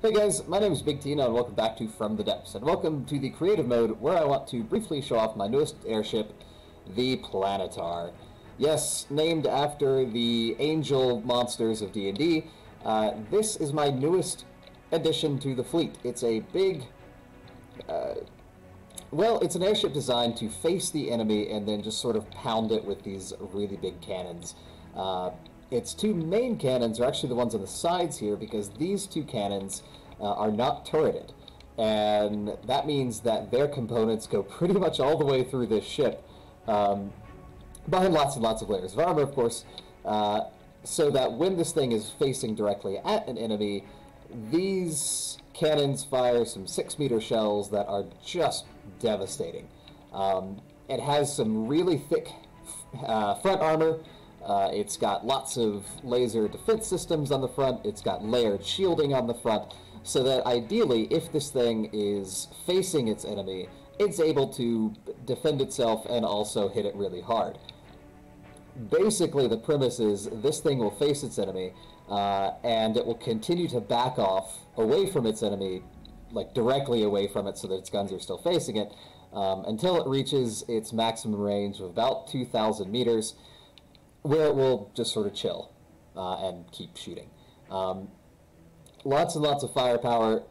Hey guys, my name is Big Tina and welcome back to From the Depths, and welcome to the creative mode where I want to briefly show off my newest airship, the Planetar. Yes, named after the angel monsters of D&D, this is my newest addition to the fleet. It's a big, it's an airship designed to face the enemy and then just sort of pound it with these really big cannons. Its two main cannons are actually the ones on the sides here, because these two cannons are not turreted. And that means that their components go pretty much all the way through this ship, behind lots and lots of layers of armor, of course, so that when this thing is facing directly at an enemy, these cannons fire some 6-meter shells that are just devastating. It has some really thick front armor. It's got lots of laser defense systems on the front. It's got layered shielding on the front, so that ideally, if this thing is facing its enemy, it's able to defend itself and also hit it really hard. Basically, the premise is this thing will face its enemy, and it will continue to back off away from its enemy, like directly away from it so that its guns are still facing it, until it reaches its maximum range of about 2,000 meters, where it will just sort of chill and keep shooting. Lots and lots of firepower.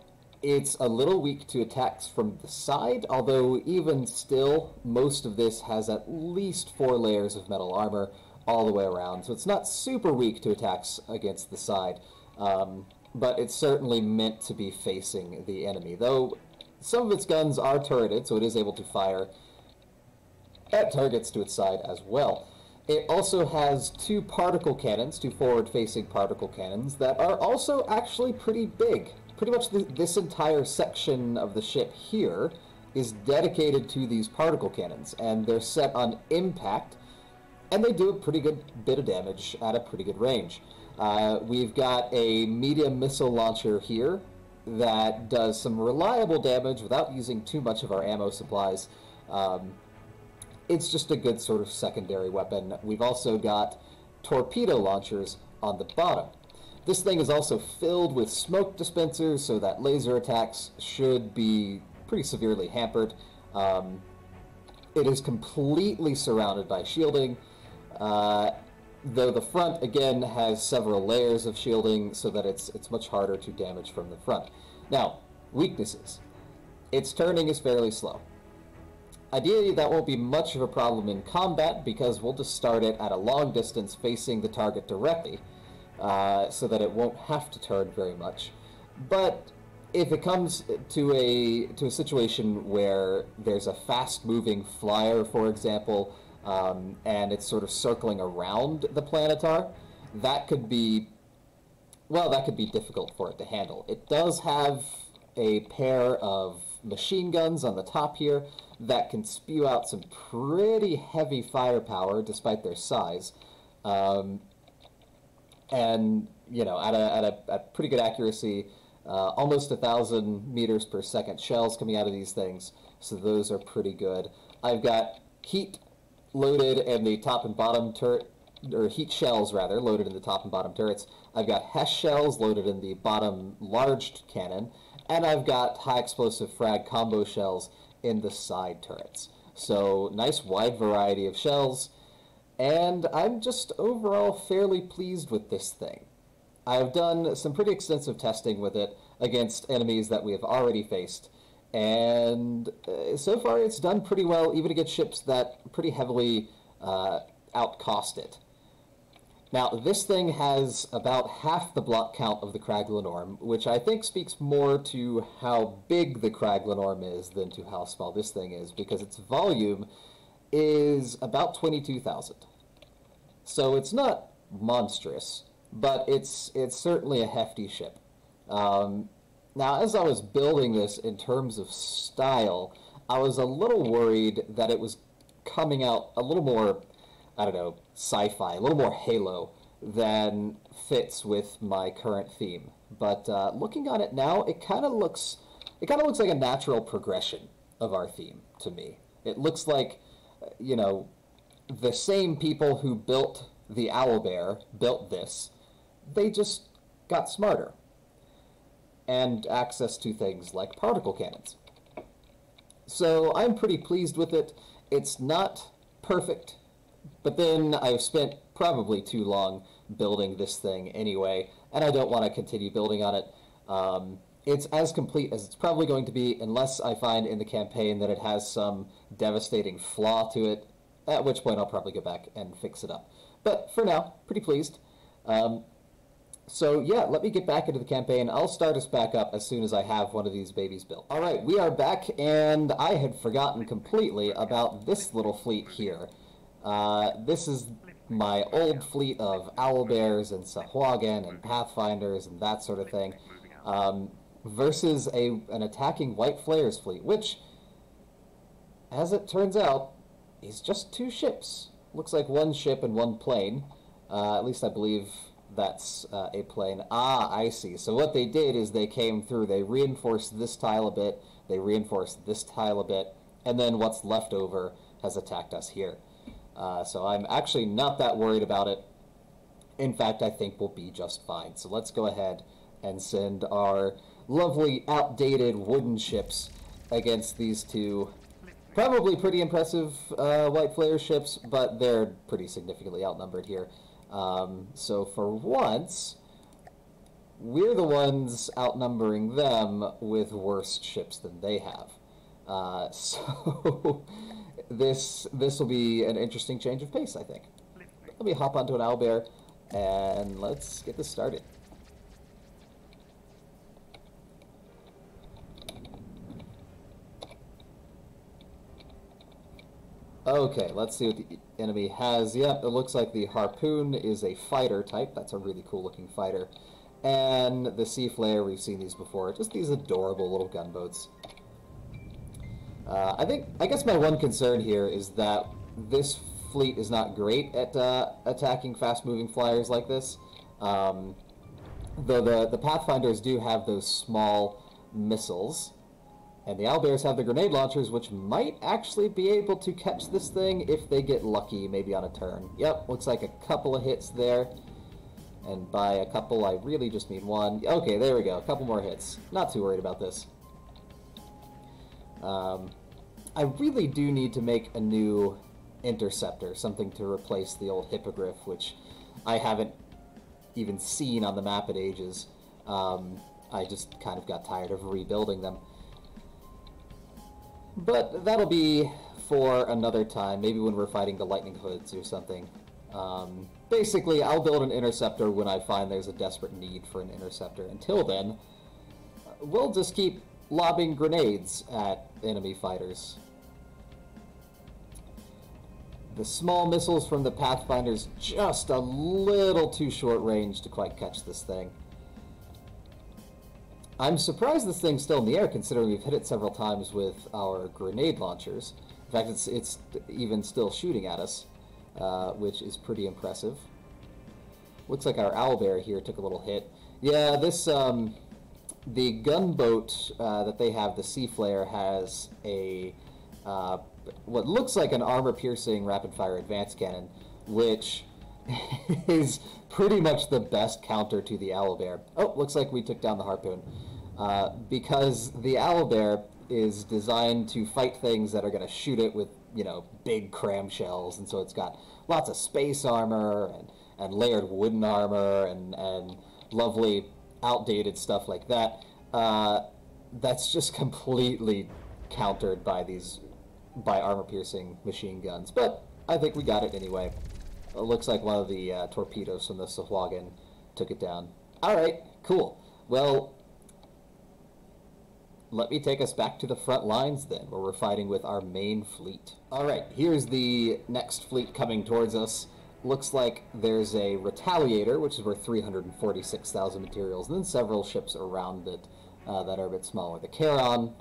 It's a little weak to attacks from the side, although even still, most of this has at least 4 layers of metal armor all the way around, so it's not super weak to attacks against the side, but it's certainly meant to be facing the enemy, though some of its guns are turreted, so it is able to fire at targets to its side as well. It also has 2 particle cannons, 2 forward-facing particle cannons, that are also actually pretty big. Pretty much this entire section of the ship here is dedicated to these particle cannons, and they're set on impact, and they do a pretty good bit of damage at a pretty good range. We've got a medium missile launcher here that does some reliable damage without using too much of our ammo supplies. It's just a good sort of secondary weapon. We've also got torpedo launchers on the bottom. This thing is also filled with smoke dispensers, so that laser attacks should be pretty severely hampered. It is completely surrounded by shielding, though the front, again, has several layers of shielding, so that it's much harder to damage from the front. Now, weaknesses. Its turning is fairly slow. Ideally, that won't be much of a problem in combat, because we'll just start it at a long distance facing the target directly, so that it won't have to turn very much. But if it comes to a situation where there's a fast-moving flyer, for example, and it's sort of circling around the Planetar, that could be difficult for it to handle. It does have a pair of machine guns on the top here that can spew out some pretty heavy firepower despite their size, and you know, at a pretty good accuracy, almost 1,000 meters per second shells coming out of these things, so those are pretty good. I've got heat loaded in the top and bottom turret, or heat shells rather, loaded in the top and bottom turrets. I've got HESH shells loaded in the bottom large cannon, and I've got high explosive frag combo shells in the side turrets. So nice wide variety of shells, and I'm just overall fairly pleased with this thing. I've done some pretty extensive testing with it against enemies that we have already faced, and so far it's done pretty well, even against ships that pretty heavily outcost it. Now, this thing has about half the block count of the Kraglenorm, which I think speaks more to how big the Kraglenorm is than to how small this thing is, because its volume is about 22,000. So it's not monstrous, but it's certainly a hefty ship. Now, as I was building this in terms of style, I was a little worried that it was coming out a little more, I don't know, sci-fi, a little more Halo than fits with my current theme. But looking on it now, it kind of looks like a natural progression of our theme to me. It looks like, you know, the same people who built the Owlbear built this. They just got smarter. and access to things like particle cannons. So I'm pretty pleased with it. It's not perfect, but then I've spent probably too long building this thing anyway, and I don't want to continue building on it. It's as complete as it's probably going to be, unless I find in the campaign that it has some devastating flaw to it, at which point I'll probably go back and fix it up. But for now, pretty pleased. So yeah, let me get back into the campaign. I'll start us back up as soon as I have one of these babies built. Alright, we are back, and I had forgotten completely about this little fleet here. This is my old fleet of owlbears and Sahuagin and Pathfinders and that sort of thing, versus an attacking White Flayers fleet, which, as it turns out, is just 2 ships. Looks like 1 ship and 1 plane. At least I believe that's a plane. Ah, I see. So what they did is they came through, they reinforced this tile a bit, they reinforced this tile a bit, and then what's left over has attacked us here. So I'm actually not that worried about it. In fact, I think we'll be just fine. So let's go ahead and send our lovely outdated wooden ships against these 2 probably pretty impressive White Flare ships, but they're pretty significantly outnumbered here. So for once, we're the ones outnumbering them with worse ships than they have. So this will be an interesting change of pace, I think. Let me hop onto an owlbear, and let's get this started. Okay, let's see what the enemy has. Yep, it looks like the Harpoon is a fighter type. That's a really cool looking fighter. And the Sea Flare, we've seen these before. Just these adorable little gunboats. I guess my one concern here is that this fleet is not great at attacking fast-moving flyers like this. Though the Pathfinders do have those small missiles. And the owlbears have the grenade launchers, which might actually be able to catch this thing if they get lucky, maybe on a turn. Yep, looks like a couple of hits there. And by a couple, I really just mean 1. Okay, there we go. A couple more hits. Not too worried about this. I really do need to make a new interceptor, something to replace the old Hippogriff, which I haven't even seen on the map in ages. I just kind of got tired of rebuilding them. But that'll be for another time, maybe when we're fighting the Lightning Hoods or something. Basically, I'll build an interceptor when I find there's a desperate need for an interceptor. Until then, we'll just keep lobbing grenades at enemy fighters. The small missiles from the Pathfinder's just a little too short range to quite catch this thing. I'm surprised this thing's still in the air, considering we've hit it several times with our grenade launchers. In fact, it's even still shooting at us, which is pretty impressive. Looks like our owlbear here took a little hit. Yeah, this the gunboat that they have, the Sea Flare, has a what looks like an armor-piercing rapid-fire advanced cannon, which is pretty much the best counter to the owlbear. Oh, looks like we took down the Harpoon. Because the owlbear is designed to fight things that are going to shoot it with, you know, big cram shells, and so it's got lots of space armor and layered wooden armor and lovely outdated stuff like that. That's just completely countered by armor-piercing machine guns. But I think we got it anyway. It looks like one of the torpedoes from the Sahuagin took it down. Alright, cool. Well, let me take us back to the front lines then, where we're fighting with our main fleet. Alright, here's the next fleet coming towards us. Looks like there's a Retaliator, which is worth 346,000 materials, and then several ships around it that are a bit smaller. The Charon,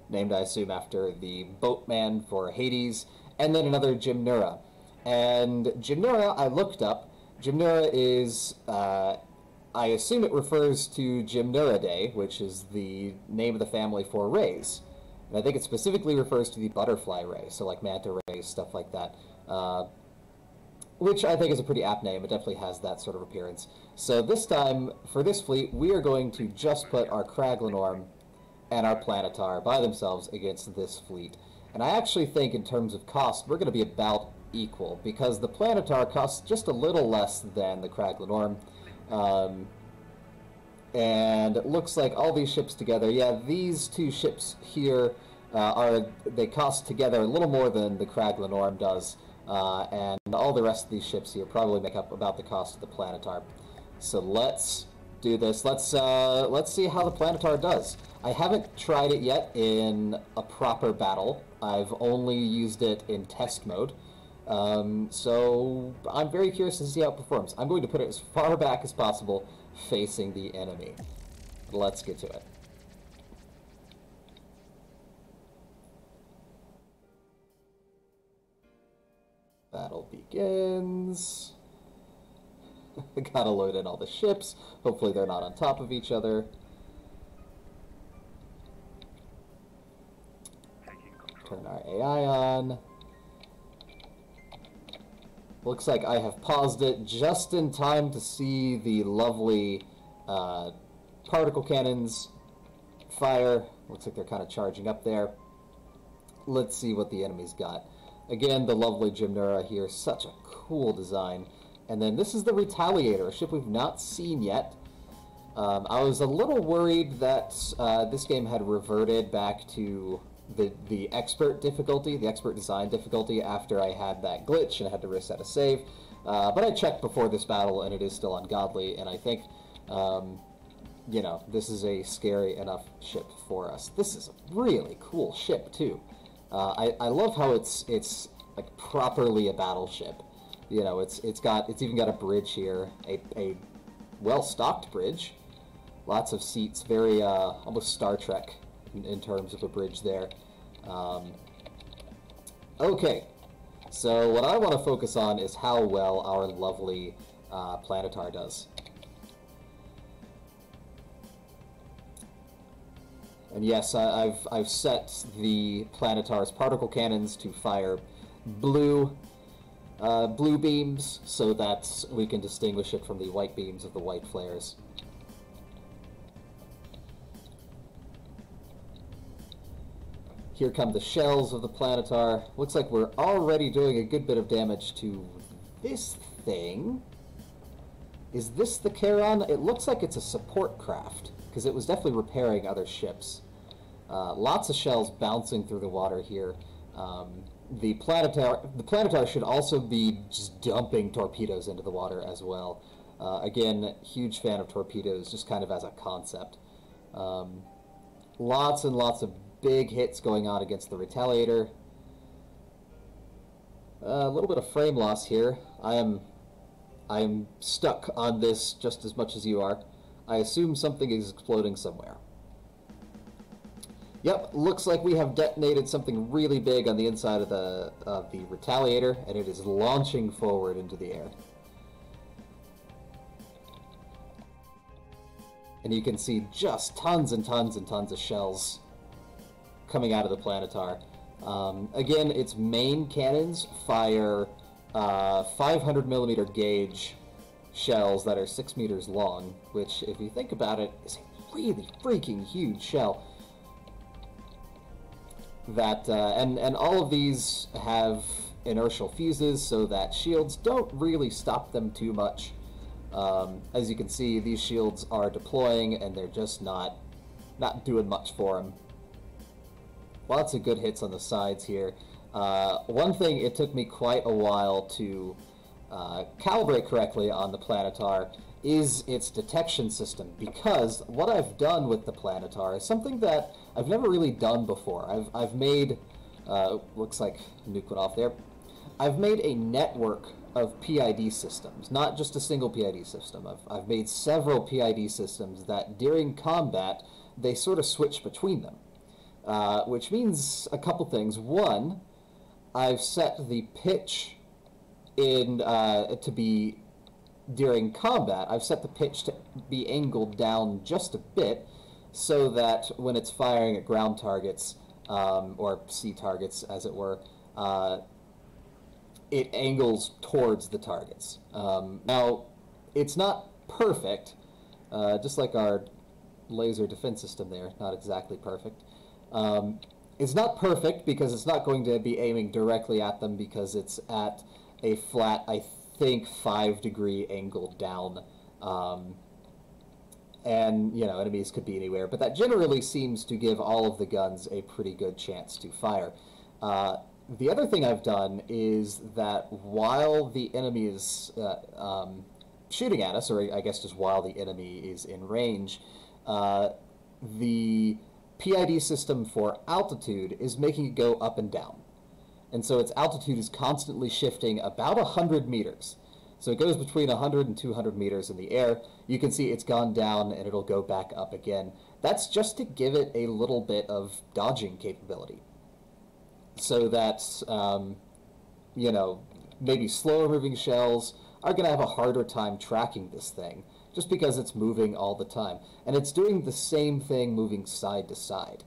named I assume after the boatman for Hades, and then another Gymnura. And Gymnura, I looked up. Gymnura is, I assume it refers to Gymnuridae, which is the name of the family for rays. And I think it specifically refers to the butterfly ray, so like manta rays, stuff like that. which I think is a pretty apt name. It definitely has that sort of appearance. So this time, for this fleet, we are going to just put our Kraglenorm and our Planetar by themselves against this fleet. And I actually think in terms of cost, we're going to be about equal, because the Planetar costs just a little less than the Kraglenorm. And it looks like all these ships together, yeah, these two ships here they cost together a little more than the Kraglenorm does. And all the rest of these ships here probably make up about the cost of the Planetar. So let's do this. Let's see how the Planetar does. I haven't tried it yet in a proper battle. I've only used it in test mode. So I'm very curious to see how it performs. I'm going to put it as far back as possible, facing the enemy. Let's get to it. Battle begins. Gotta load in all the ships. Hopefully they're not on top of each other. Turn our AI on. Looks like I have paused it just in time to see the lovely particle cannons fire. Looks like they're kind of charging up there. Let's see what the enemy's got. Again, the lovely Gymnura here, such a cool design. And then this is the Retaliator, a ship we've not seen yet. I was a little worried that this game had reverted back to the expert difficulty, the expert design difficulty, after I had that glitch and had to reset a save. But I checked before this battle, and it is still ungodly, and I think, you know, this is a scary enough ship for us. This is a really cool ship, too. I love how it's like properly a battleship. You know, it's even got a bridge here, a well-stocked bridge, lots of seats, very almost Star Trek in terms of a bridge there. Okay, so what I want to focus on is how well our lovely Planetar does. And yes, I've set the Planetar's particle cannons to fire blue beams, so that we can distinguish it from the white beams of the White Flayers. Here come the shells of the Planetar. Looks like we're already doing a good bit of damage to this thing. Is this the Charon? It looks like it's a support craft, because it was definitely repairing other ships. Lots of shells bouncing through the water here. The Planetar should also be just dumping torpedoes into the water as well. Again, huge fan of torpedoes, just kind of as a concept. Lots and lots of big hits going on against the Retaliator. A little bit of frame loss here. I am stuck on this just as much as you are. I assume something is exploding somewhere. Yep, looks like we have detonated something really big on the inside of the Retaliator, and it is launching forward into the air. And you can see just tons and tons and tons of shells coming out of the Planetar. Again, its main cannons fire 500mm gauge shells that are 6 meters long, which, if you think about it, is a really freaking huge shell. That and all of these have inertial fuses, so that shields don't really stop them too much. As you can see, these shields are deploying, and they're just not doing much for them. Lots of good hits on the sides here. One thing it took me quite a while to calibrate correctly on the Planetar is its detection system, because what I've done with the Planetar is something that I've never really done before. I've made, looks like nuke went off there. I've made a network of PID systems, not just a single PID system. I've made several PID systems that during combat, they sort of switch between them. Which means a couple things. One, I've set the pitch in to be, during combat, I've set the pitch to be angled down just a bit, so that when it's firing at ground targets, or sea targets as it were, it angles towards the targets. Now, it's not perfect, just like our laser defense system there, not exactly perfect. It's not perfect because it's not going to be aiming directly at them because it's at a flat, I think, 5-degree angle down. And, you know, enemies could be anywhere, but that generally seems to give all of the guns a pretty good chance to fire. The other thing I've done is that while the enemy is shooting at us, or I guess just while the enemy is in range, the PID system for altitude is making it go up and down. And so its altitude is constantly shifting about 100 meters. So it goes between 100 and 200 meters in the air. You can see it's gone down and it'll go back up again. That's just to give it a little bit of dodging capability. So that, you know, maybe slower moving shells are going to have a harder time tracking this thing, just because it's moving all the time. And it's doing the same thing moving side to side.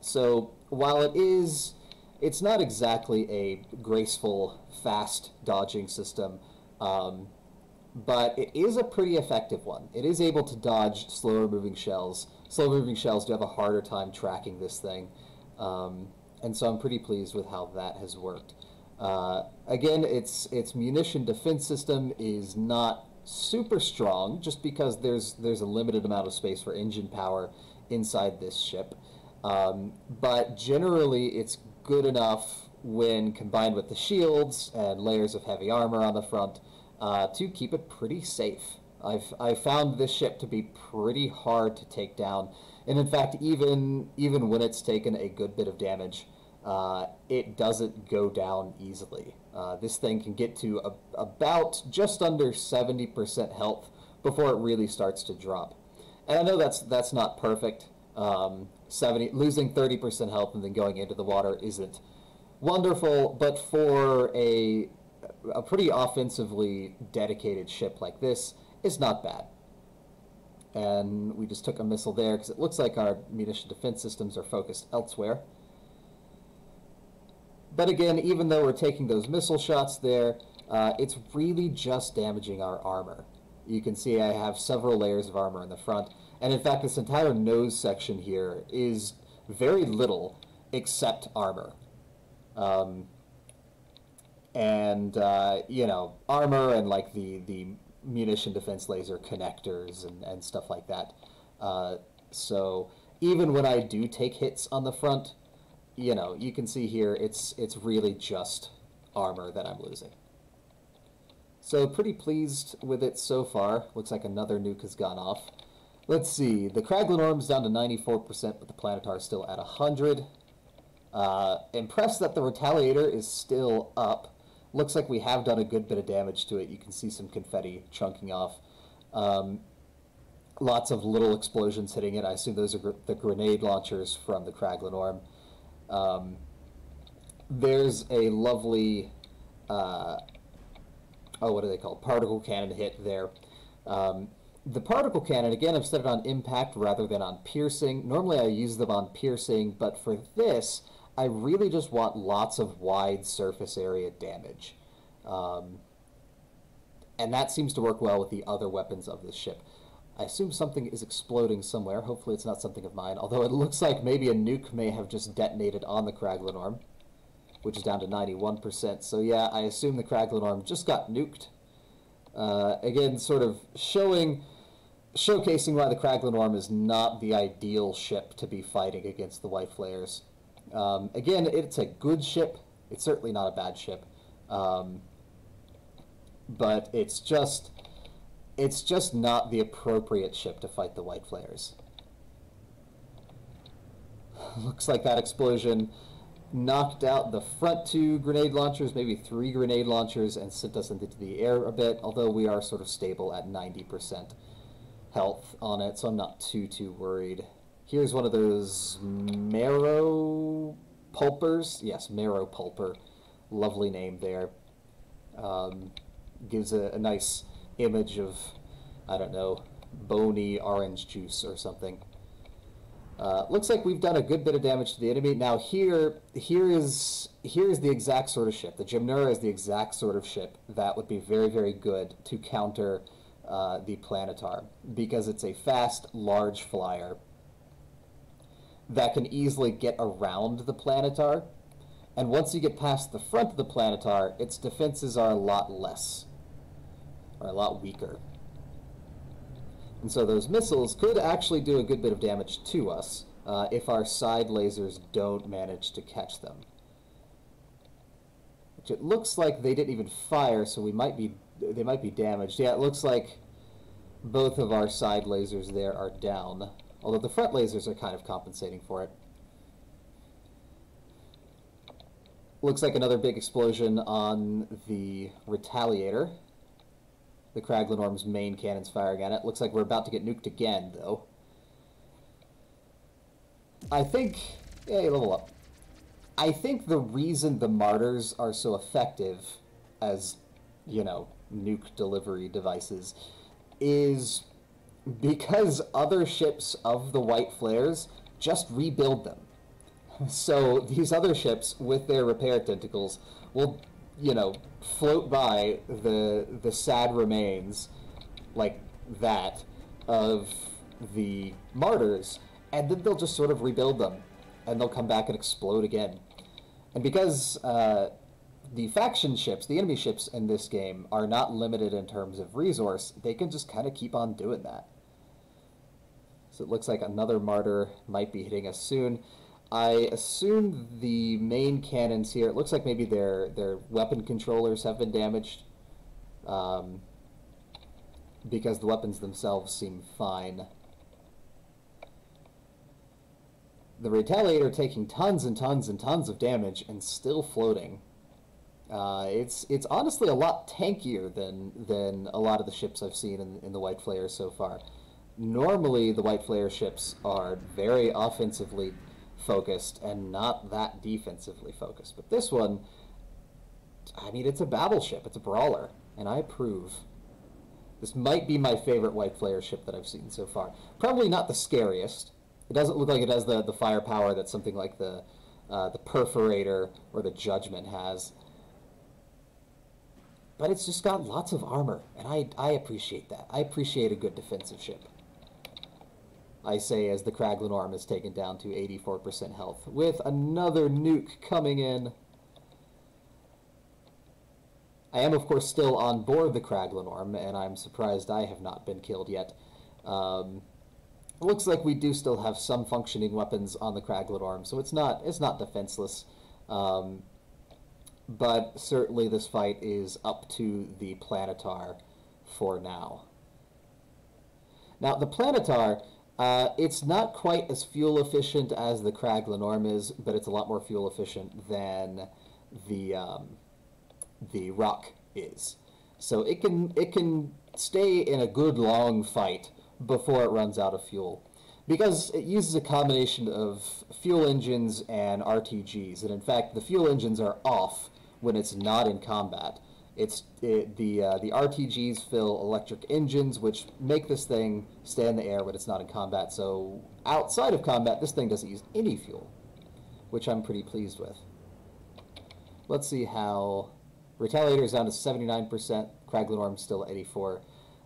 So while it's not exactly a graceful, fast dodging system, but it is a pretty effective one. It is able to dodge slower moving shells. Slow moving shells do have a harder time tracking this thing. And so I'm pretty pleased with how that has worked. Again, its munition defense system is not super strong, just because there's a limited amount of space for engine power inside this ship. But generally, it's good enough when combined with the shields and layers of heavy armor on the front to keep it pretty safe. I've found this ship to be pretty hard to take down, and in fact, even when it's taken a good bit of damage, it doesn't go down easily. This thing can get to about just under 70% health before it really starts to drop. And I know that's not perfect. Losing 30% health and then going into the water isn't wonderful, but for a pretty offensively dedicated ship like this, it's not bad. And we just took a missile there because it looks like our munition defense systems are focused elsewhere. But again, even though we're taking those missile shots there, it's really just damaging our armor. You can see I have several layers of armor in the front, and in fact this entire nose section here is very little except armor. You know, armor and like the munition defense laser connectors and stuff like that. So even when I do take hits on the front, you know, you can see here it's really just armor that I'm losing. So pretty pleased with it so far. Looks like another nuke has gone off. Let's see, the Kraglenorm's down to 94%, but the Planetar is still at 100. Impressed that the Retaliator is still up. Looks like we have done a good bit of damage to it. You can see some confetti chunking off. Lots of little explosions hitting it. I assume those are the grenade launchers from the Kraglenorm. There's a lovely, what are they called? Particle cannon hit there. The particle cannon, again, I've set it on impact rather than on piercing. Normally I use them on piercing, but for this, I really just want lots of wide surface area damage. And that seems to work well with the other weapons of this ship. I assume something is exploding somewhere. Hopefully it's not something of mine, although it looks like maybe a nuke may have just detonated on the Kraglenorm, which is down to 91%. So yeah, I assume the Kraglenorm just got nuked. Again, sort of showcasing why the Kraglenorm is not the ideal ship to be fighting against the White Flayers. Again, it's a good ship. It's certainly not a bad ship. But it's just not the appropriate ship to fight the White Flayers. Looks like that explosion knocked out the front 2 grenade launchers, maybe 3 grenade launchers, and sent us into the air a bit, although we are sort of stable at 90% health on it, so I'm not too worried. Here's one of those marrow pulpers. Yes, marrow pulper. Lovely name there. Gives a nice image of, I don't know, bony orange juice or something. Looks like we've done a good bit of damage to the enemy. Now here is the exact sort of ship. The Gymnura is the exact sort of ship that would be very, very good to counter the Planetar, because it's a fast, large flyer that can easily get around the Planetar. And once you get past the front of the Planetar, its defenses are a lot less, or a lot weaker. And so those missiles could actually do a good bit of damage to us if our side lasers don't manage to catch them. Which it looks like they didn't even fire, so they might be damaged. Yeah, it looks like both of our side lasers there are down, although the front lasers are kind of compensating for it. Looks like another big explosion on the Retaliator. The Kraglenorm's main cannon's firing at it. Looks like we're about to get nuked again, though. I think... Yeah, level up. I think the reason the Martyrs are so effective as, you know, nuke delivery devices is because other ships of the White Flayers just rebuild them. So these other ships, with their repair tentacles, will, you know, float by the sad remains, like that, of the Martyrs, and then they'll just sort of rebuild them, and they'll come back and explode again. And because the faction ships, the enemy ships in this game, are not limited in terms of resource, they can just kind of keep on doing that. So it looks like another Martyr might be hitting us soon. I assume the main cannons here, it looks like maybe their weapon controllers have been damaged, because the weapons themselves seem fine. The Retaliator taking tons and tons and tons of damage and still floating. It's honestly a lot tankier than a lot of the ships I've seen in the White Flayers so far. Normally, the White Flayer ships are very offensively focused and not that defensively focused. But this one, I mean, it's a battleship. It's a brawler, and I approve. This might be my favorite White Flayer ship that I've seen so far. Probably not the scariest. It doesn't look like it has the firepower that something like the Perforator or the Judgment has. But it's just got lots of armor, and I appreciate that. I appreciate a good defensive ship. I say as the Kraglenorm is taken down to 84% health, with another nuke coming in. I am, of course, still on board the Kraglenorm, and I'm surprised I have not been killed yet. It looks like we do still have some functioning weapons on the Kraglenorm, so it's not defenseless. But certainly this fight is up to the Planetar for now. Now, the Planetar... it's not quite as fuel efficient as the Kraglenorm is, but it's a lot more fuel efficient than the Rock is. So it can stay in a good long fight before it runs out of fuel, because it uses a combination of fuel engines and RTGs, and in fact the fuel engines are off when it's not in combat. The RTGs fill electric engines, which make this thing stay in the air when it's not in combat. So outside of combat, this thing doesn't use any fuel, which I'm pretty pleased with. Let's see how... Retaliator is down to 79%, Kraglenorm's still at 84%.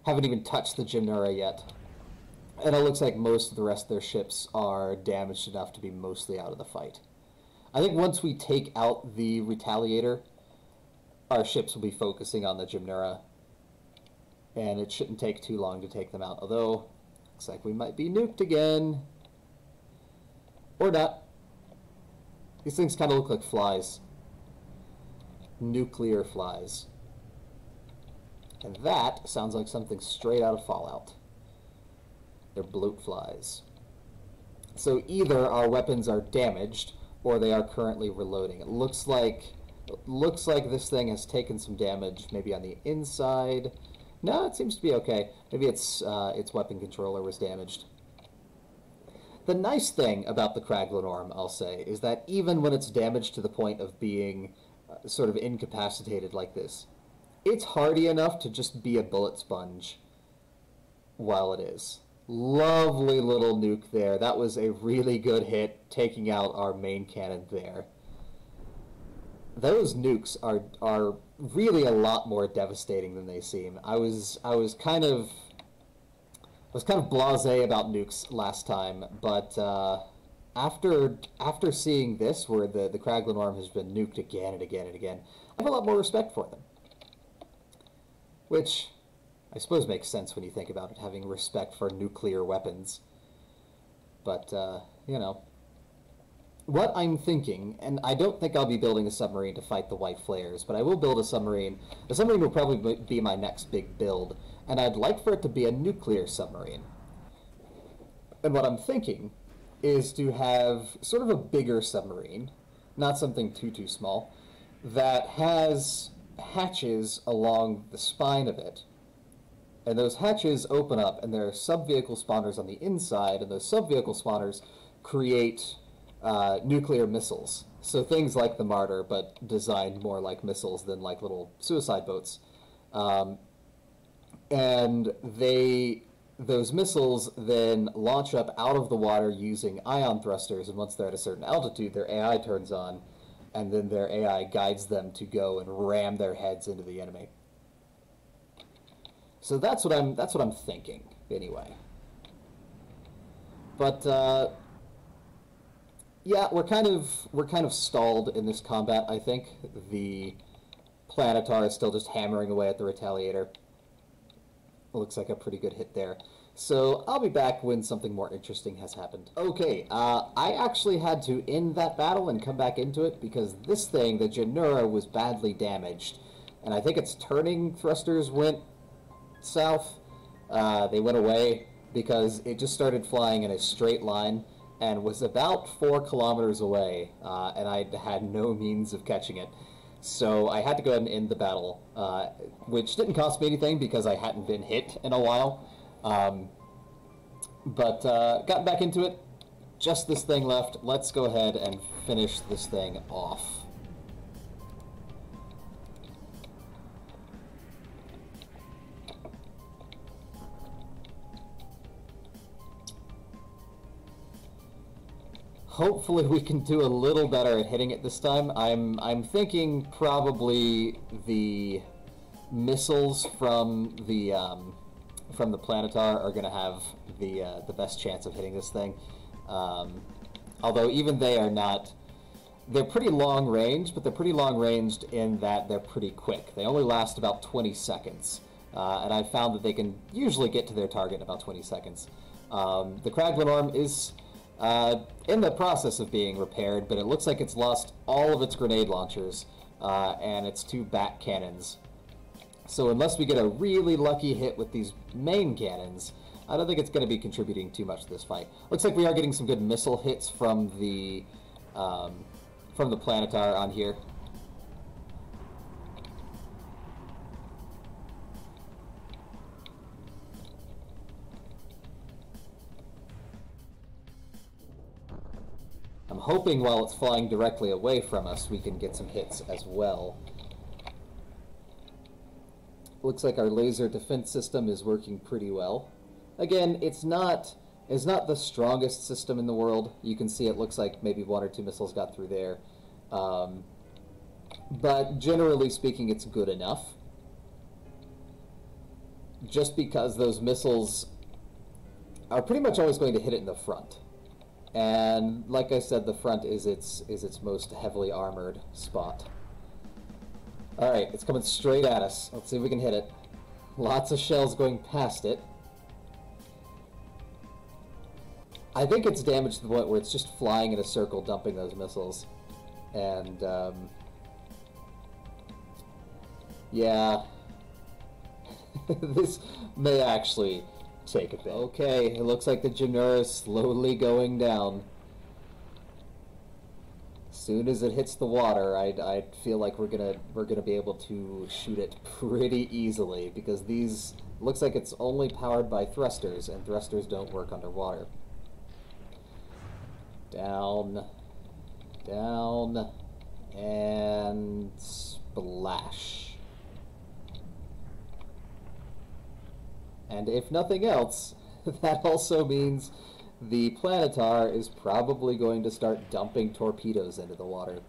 Haven't even touched the Gymnura yet. And it looks like most of the rest of their ships are damaged enough to be mostly out of the fight. I think once we take out the Retaliator, our ships will be focusing on the Gymnura, and it shouldn't take too long to take them out, although looks like we might be nuked again. Or not. These things kind of look like flies. Nuclear flies. And that sounds like something straight out of Fallout. They're bloat flies. So either our weapons are damaged, or they are currently reloading. It looks like this thing has taken some damage, maybe on the inside. No, it seems to be okay. Maybe its weapon controller was damaged. The nice thing about the Kraglenorm, I'll say, is that even when it's damaged to the point of being sort of incapacitated like this, it's hardy enough to just be a bullet sponge while it is. Lovely little nuke there. That was a really good hit, taking out our main cannon there. Those nukes are really a lot more devastating than they seem. I was kind of blasé about nukes last time, but after seeing this, where the Kraglin arm has been nuked again and again and again, I have a lot more respect for them. Which I suppose makes sense when you think about it, having respect for nuclear weapons. But, you know, what I'm thinking, and I don't think I'll be building a submarine to fight the White Flayers, but I will build a submarine. The submarine will probably be my next big build, and I'd like for it to be a nuclear submarine. And what I'm thinking is to have sort of a bigger submarine, not something too small, that has hatches along the spine of it. And those hatches open up, and there are sub-vehicle spawners on the inside, and those sub-vehicle spawners create nuclear missiles. So things like the Martyr, but designed more like missiles than like little suicide boats. And those missiles then launch up out of the water using ion thrusters, and once they're at a certain altitude, their AI turns on, and then their AI guides them to go and ram their heads into the enemy. So that's what I'm thinking, anyway. But yeah, we're kind of stalled in this combat. I think the Planetar is still just hammering away at the Retaliator. Looks like a pretty good hit there. So I'll be back when something more interesting has happened. Okay, I actually had to end that battle and come back into it because this thing, the Janura, was badly damaged. And I think its turning thrusters went south. They went away because it just started flying in a straight line and was about 4 kilometers away, and I had no means of catching it. So I had to go ahead and end the battle, which didn't cost me anything because I hadn't been hit in a while. But got back into it. Just this thing left. Let's go ahead and finish this thing off. Hopefully we can do a little better at hitting it this time. I'm thinking probably the missiles from the Planetar are going to have the best chance of hitting this thing. Although even they are not. They're pretty long range, but they're pretty long ranged in that they're pretty quick. They only last about 20 seconds, and I've found that they can usually get to their target in about 20 seconds. The Kraglin arm is in the process of being repaired, but it looks like it's lost all of its grenade launchers and its 2 back cannons. So unless we get a really lucky hit with these main cannons, I don't think it's going to be contributing too much to this fight. Looks like we are getting some good missile hits from the Planetar on here. I'm hoping while it's flying directly away from us, we can get some hits as well. Looks like our laser defense system is working pretty well. Again, it's not the strongest system in the world. You can see it looks like maybe 1 or 2 missiles got through there. But generally speaking, it's good enough. Just because those missiles are pretty much always going to hit it in the front. And like I said, the front is its most heavily armored spot. Alright, it's coming straight at us. Let's see if we can hit it. Lots of shells going past it. I think it's damaged to the point where it's just flying in a circle, dumping those missiles. And, yeah. This may actually take a bit. Okay, it looks like the Janura is slowly going down. As soon as it hits the water, I feel like we're gonna be able to shoot it pretty easily because these looks like it's only powered by thrusters, and thrusters don't work underwater. Down, down, and splash. And if nothing else, that also means the Planetar is probably going to start dumping torpedoes into the water.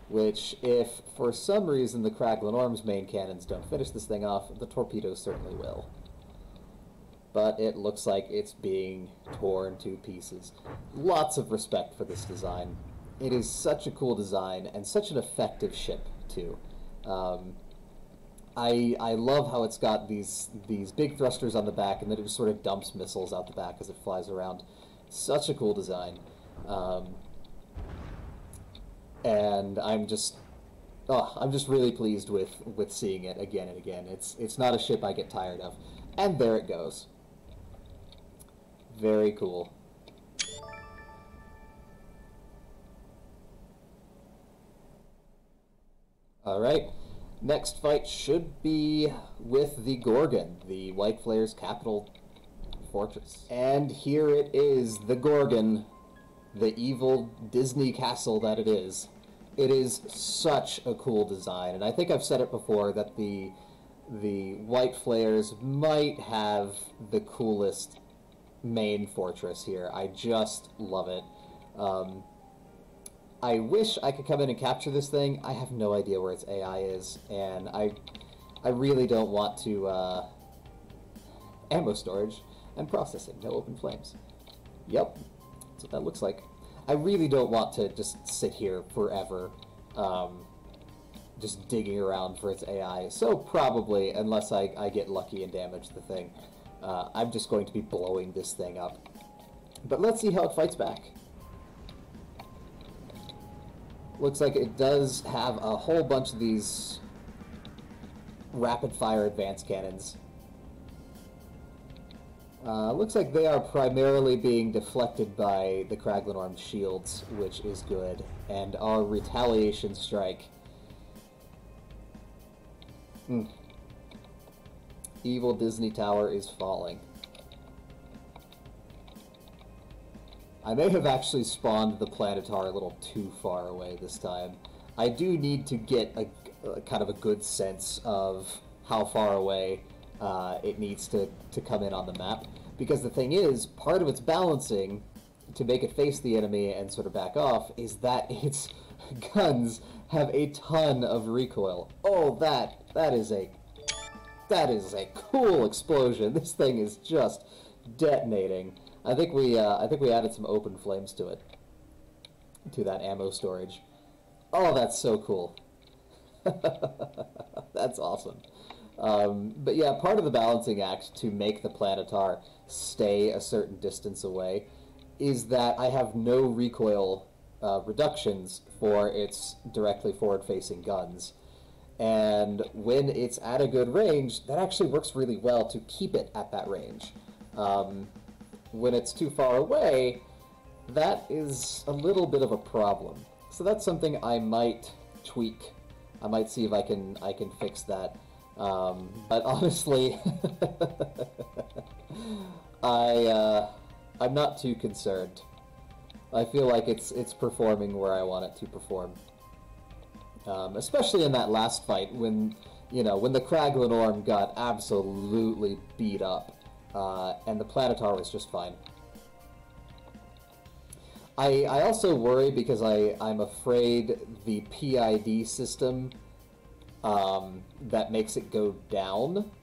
Which, if for some reason the Craglin Orm's main cannons don't finish this thing off, the torpedoes certainly will. But it looks like it's being torn to pieces. Lots of respect for this design. It is such a cool design, and such an effective ship, too. I love how it's got these big thrusters on the back, and then it just sort of dumps missiles out the back as it flies around. Such a cool design. And I'm just really pleased with seeing it again and again. It's not a ship I get tired of. And there it goes. Very cool. Alright, next fight should be with the Gorgon, the White Flayers' capital fortress. And here it is, the Gorgon, the evil Disney castle that it is. It is such a cool design, and I think I've said it before that the White Flayers might have the coolest main fortress here. I just love it. I wish I could come in and capture this thing. I have no idea where its AI is, and I really don't want to... ammo storage and processing, no open flames. Yep, that's what that looks like. I really don't want to just sit here forever, just digging around for its AI. So probably, unless I get lucky and damage the thing, I'm just going to be blowing this thing up. But let's see how it fights back. Looks like it does have a whole bunch of these rapid-fire advanced cannons. Looks like they are primarily being deflected by the Craglin Orm's shields, which is good, and our retaliation strike. Evil Disney Tower is falling. I may have actually spawned the Planetar a little too far away this time. I do need to get a kind of a good sense of how far away it needs to come in on the map. Because the thing is, part of its balancing to make it face the enemy and sort of back off is that its guns have a ton of recoil. Oh, that is a cool explosion. This thing is just detonating. I think we added some open flames to it, to that ammo storage. Oh, that's so cool. That's awesome. But yeah, part of the balancing act to make the Planetar stay a certain distance away is that I have no recoil reductions for its directly forward-facing guns. And when it's at a good range, that actually works really well to keep it at that range. When it's too far away, that is a little bit of a problem. So that's something I might tweak. I might see if I can fix that. But honestly, I'm not too concerned. I feel like it's performing where I want it to perform. Especially in that last fight when the Craglin Orm got absolutely beat up, and the Planetar was just fine. I also worry because I'm afraid the PID system that makes it go down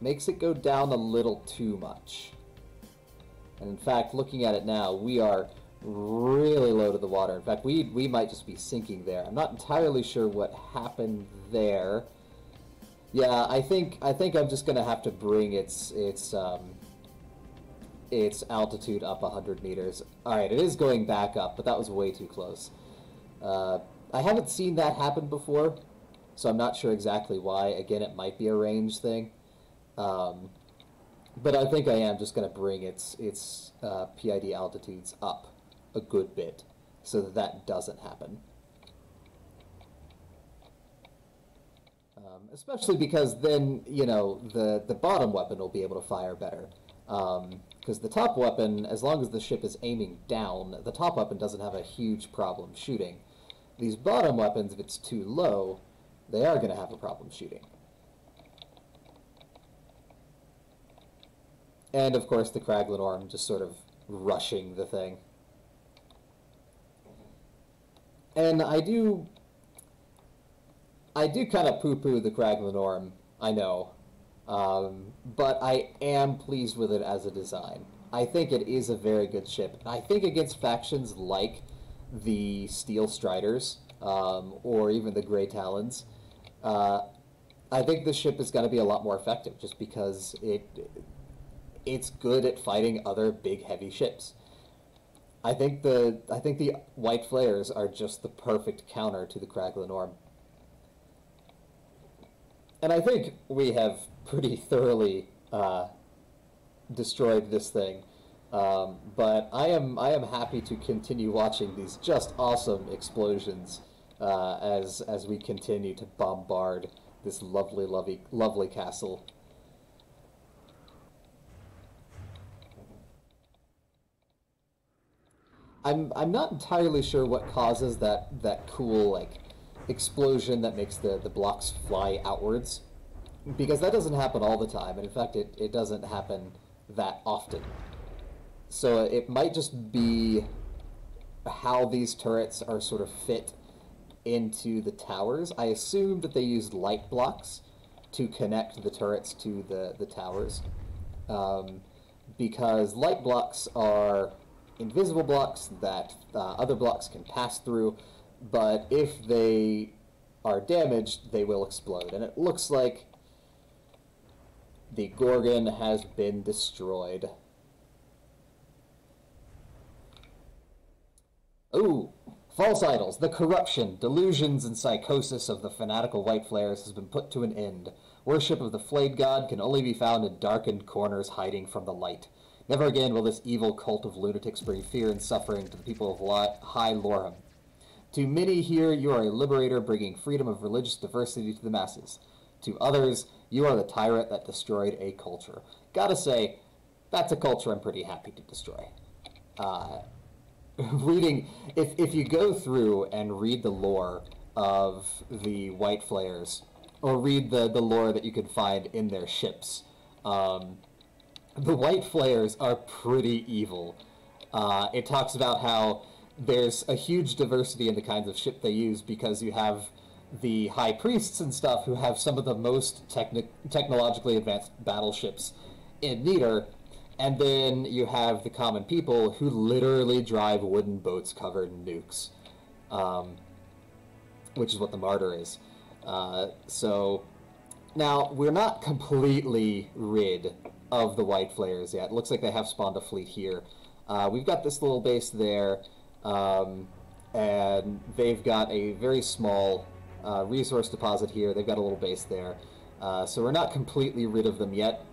a little too much. And in fact, looking at it now, we are really low to the water. In fact, we might just be sinking there. I'm not entirely sure what happened there. Yeah, I think I'm just gonna have to bring its altitude up 100 meters. Alright, it is going back up, but that was way too close. I haven't seen that happen before, so I'm not sure exactly why. Again, it might be a range thing. But I think I am just going to bring its PID altitudes up a good bit so that that doesn't happen. Especially because then, the bottom weapon will be able to fire better. Because the top weapon, as long as the ship is aiming down, the top weapon doesn't have a huge problem shooting. These bottom weapons, if it's too low, they are going to have a problem shooting. And of course the Kraglenorm just sort of rushing the thing. And I do kind of poo-poo the Kraglenorm, I know, but I am pleased with it as a design. I think it is a very good ship, and I think against factions like the Steel Striders, or even the Grey Talons, I think this ship is going to be a lot more effective, just because it's good at fighting other big, heavy ships. I think the White Flayers are just the perfect counter to the Kraglenorm. And I think we have pretty thoroughly destroyed this thing. But I am happy to continue watching these just awesome explosions as we continue to bombard this lovely castle. I'm not entirely sure what causes that cool like explosion that makes the blocks fly outwards, because that doesn't happen all the time, and in fact it doesn't happen that often. So it might just be how these turrets are sort of fit into the towers. I assume that they used light blocks to connect the turrets to the towers, because light blocks are invisible blocks that other blocks can pass through, but if they are damaged, they will explode. And it looks like the Gorgon has been destroyed. Ooh, false idols. The corruption, delusions, and psychosis of the fanatical White Flayers has been put to an end. Worship of the flayed god can only be found in darkened corners hiding from the light. Never again will this evil cult of lunatics bring fear and suffering to the people of High Lorem. To many here, you are a liberator bringing freedom of religious diversity to the masses. To others, you are the tyrant that destroyed a culture. Gotta say, that's a culture I'm pretty happy to destroy. If you go through and read the lore of the White Flayers, or read the lore that you can find in their ships, the White Flayers are pretty evil. It talks about how there's a huge diversity in the kinds of ship they use, because you have the high priests and stuff who have some of the most technologically advanced battleships in Nidar, and then you have the common people who literally drive wooden boats covered in nukes, which is what the Martyr is. So now we're not completely rid of the White Flayers yet. It looks like they have spawned a fleet here. We've got this little base there, and they've got a very small resource deposit here. They've got a little base there. So we're not completely rid of them yet,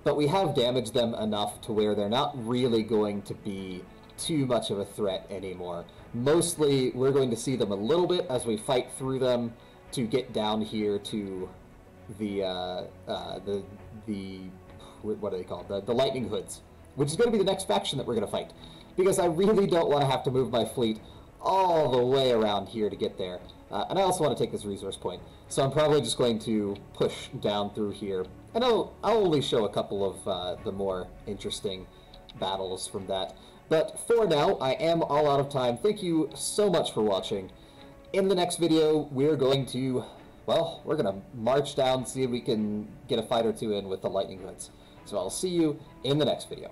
but we have damaged them enough to where they're not really going to be too much of a threat anymore. Mostly, we're going to see them a little bit as we fight through them to get down here to the what are they called? The Lightning Hoods, which is going to be the next faction that we're going to fight, because I really don't want to have to move my fleet all the way around here to get there. And I also want to take this resource point, so I'm probably just going to push down through here. And I'll only show a couple of the more interesting battles from that. But for now, I am all out of time. Thank you so much for watching. In the next video, we're going to, well, we're going to march down, see if we can get a fight or two in with the Lightning Hoods. So I'll see you in the next video.